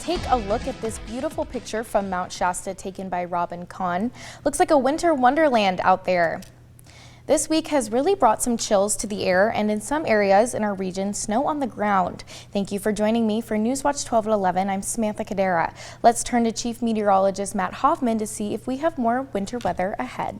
take a look at this beautiful picture from Mount Shasta taken by Robin Kahn. Looks like a winter wonderland out there. This week has really brought some chills to the air, and in some areas in our region, snow on the ground. Thank you for joining me for Newswatch 12 at 11. I'm Samantha Cadera. Let's turn to Chief Meteorologist Matt Hoffman to see if we have more winter weather ahead.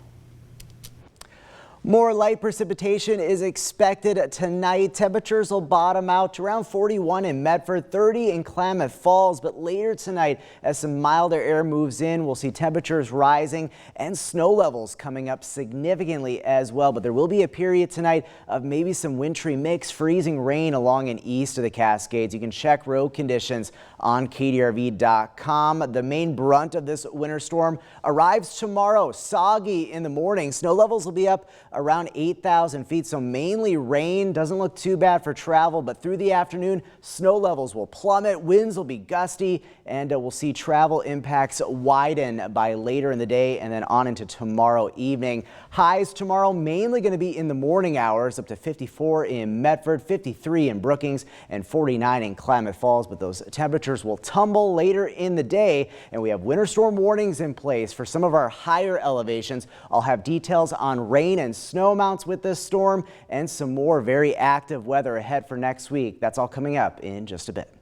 More light precipitation is expected tonight. Temperatures will bottom out to around 41 in Medford, 30 in Klamath Falls. But later tonight, as some milder air moves in, we'll see temperatures rising and snow levels coming up significantly as well. But there will be a period tonight of maybe some wintry mix, freezing rain along and east of the Cascades. You can check road conditions on KDRV.com. The main brunt of this winter storm arrives tomorrow. Soggy in the morning. Snow levels will be up around 8,000 feet, so mainly rain. Doesn't look too bad for travel, but through the afternoon, snow levels will plummet, winds will be gusty, and we'll see travel impacts widen by later in the day and then on into tomorrow evening. Highs tomorrow mainly going to be in the morning hours, up to 54 in Medford, 53 in Brookings, and 49 in Klamath Falls, but those temperatures will tumble later in the day, and we have winter storm warnings in place for some of our higher elevations. I'll have details on rain and snow amounts with this storm and some more very active weather ahead for next week. That's all coming up in just a bit.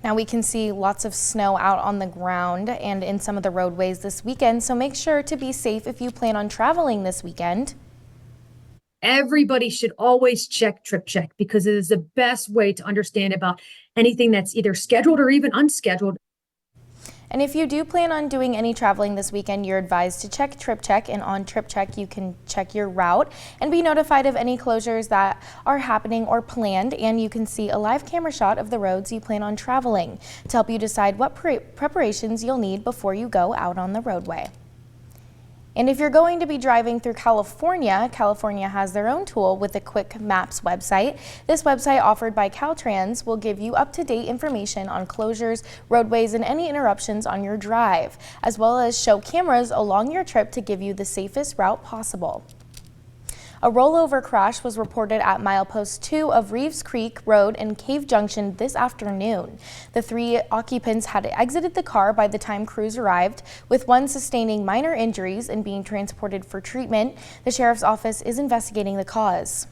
Now we can see lots of snow out on the ground and in some of the roadways this weekend, so make sure to be safe if you plan on traveling this weekend. Everybody should always check Trip Check because it is the best way to understand about anything that's either scheduled or even unscheduled. And if you do plan on doing any traveling this weekend, you're advised to check Trip Check, and on Trip Check you can check your route and be notified of any closures that are happening or planned, and you can see a live camera shot of the roads you plan on traveling to help you decide what preparations you'll need before you go out on the roadway. And if you're going to be driving through California, California has their own tool with the Quick Maps website. This website, offered by Caltrans, will give you up-to-date information on closures, roadways, and any interruptions on your drive, as well as show cameras along your trip to give you the safest route possible. A rollover crash was reported at milepost 2 of Reeves Creek Road in Cave Junction this afternoon. The 3 occupants had exited the car by the time crews arrived, with one sustaining minor injuries and being transported for treatment. The sheriff's office is investigating the cause.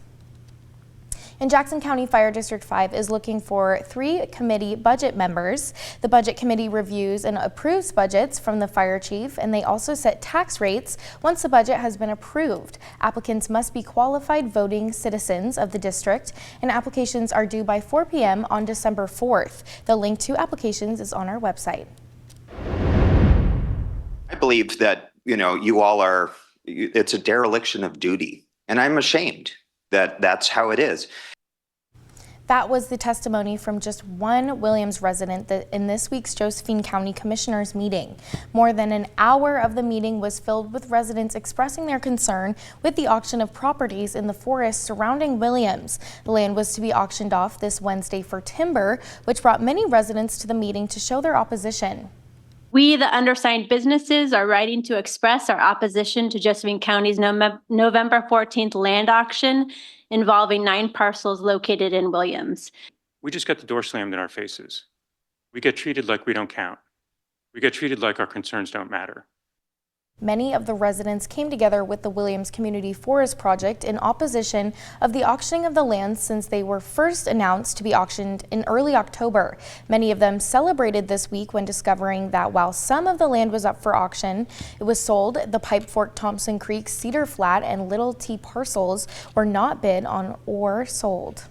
And Jackson County Fire District 5 is looking for 3 committee budget members. The budget committee reviews and approves budgets from the fire chief, and they also set tax rates once the budget has been approved. Applicants must be qualified voting citizens of the district, and applications are due by 4 p.m. on December 4th. The link to applications is on our website. I believe that, you all are, it's a dereliction of duty, and I'm ashamed that that's how it is. That was the testimony from just one Williams resident in this week's Josephine County Commissioners meeting. More than an hour of the meeting was filled with residents expressing their concern with the auction of properties in the forest surrounding Williams. The land was to be auctioned off this Wednesday for timber, which brought many residents to the meeting to show their opposition. We, the undersigned businesses, are writing to express our opposition to Josephine County's November 14th land auction involving 9 parcels located in Williams. We just got the door slammed in our faces. We get treated like we don't count. We get treated like our concerns don't matter. Many of the residents came together with the Williams Community Forest Project in opposition of the auctioning of the land since they were first announced to be auctioned in early October. Many of them celebrated this week when discovering that while some of the land was up for auction, it was sold. The Pipe Fork, Thompson Creek, Cedar Flat, and Little T parcels were not bid on or sold.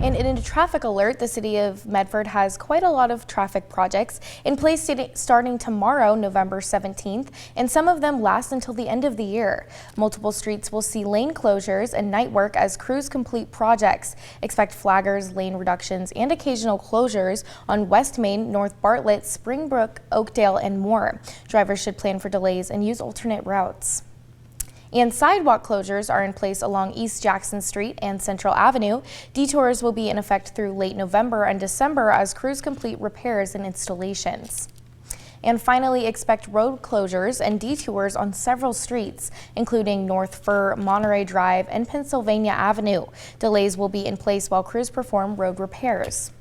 And in a traffic alert, the city of Medford has quite a lot of traffic projects in place starting tomorrow, November 17th, and some of them last until the end of the year. Multiple streets will see lane closures and night work as crews complete projects. Expect flaggers, lane reductions, and occasional closures on West Main, North Bartlett, Springbrook, Oakdale, and more. Drivers should plan for delays and use alternate routes. And sidewalk closures are in place along East Jackson Street and Central Avenue. Detours will be in effect through late November and December as crews complete repairs and installations. And finally, expect road closures and detours on several streets, including North Fir, Monterey Drive, and Pennsylvania Avenue. Delays will be in place while crews perform road repairs.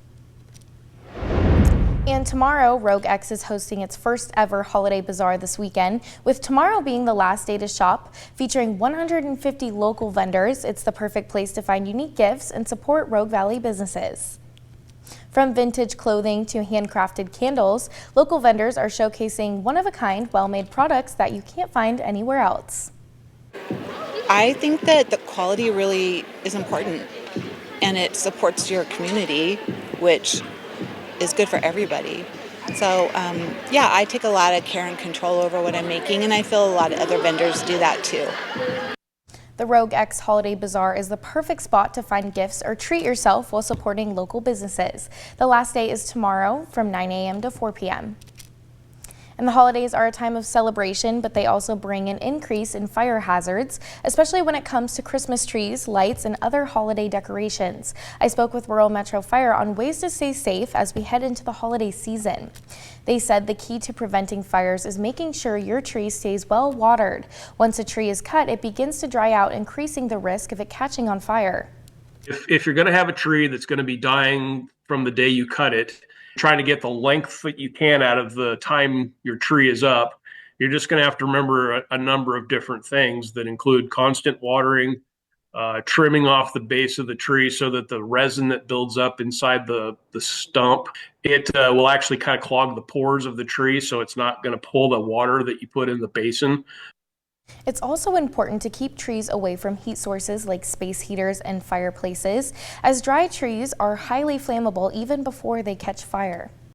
And tomorrow, Rogue X is hosting its first ever holiday bazaar this weekend, with tomorrow being the last day to shop. Featuring 150 local vendors, it's the perfect place to find unique gifts and support Rogue Valley businesses. From vintage clothing to handcrafted candles, local vendors are showcasing one-of-a-kind, well-made products that you can't find anywhere else. I think that the quality really is important, and it supports your community, which is good for everybody. So yeah, I take a lot of care and control over what I'm making, and I feel a lot of other vendors do that too. The Rogue X Holiday Bazaar is the perfect spot to find gifts or treat yourself while supporting local businesses. The last day is tomorrow from 9 a.m. to 4 p.m. And the holidays are a time of celebration, but they also bring an increase in fire hazards, especially when it comes to Christmas trees, lights, and other holiday decorations. I spoke with Rural Metro Fire on ways to stay safe as we head into the holiday season. They said the key to preventing fires is making sure your tree stays well watered. Once a tree is cut, it begins to dry out, increasing the risk of it catching on fire. If you're going to have a tree that's going to be dying from the day you cut it, trying to get the length that you can out of the time your tree is up, you're just going to have to remember a number of different things that include constant watering, trimming off the base of the tree so that the resin that builds up inside the stump, it will actually kind of clog the pores of the tree, so it's not going to pull the water that you put in the basin. It's also important to keep trees away from heat sources like space heaters and fireplaces, as dry trees are highly flammable even before they catch fire.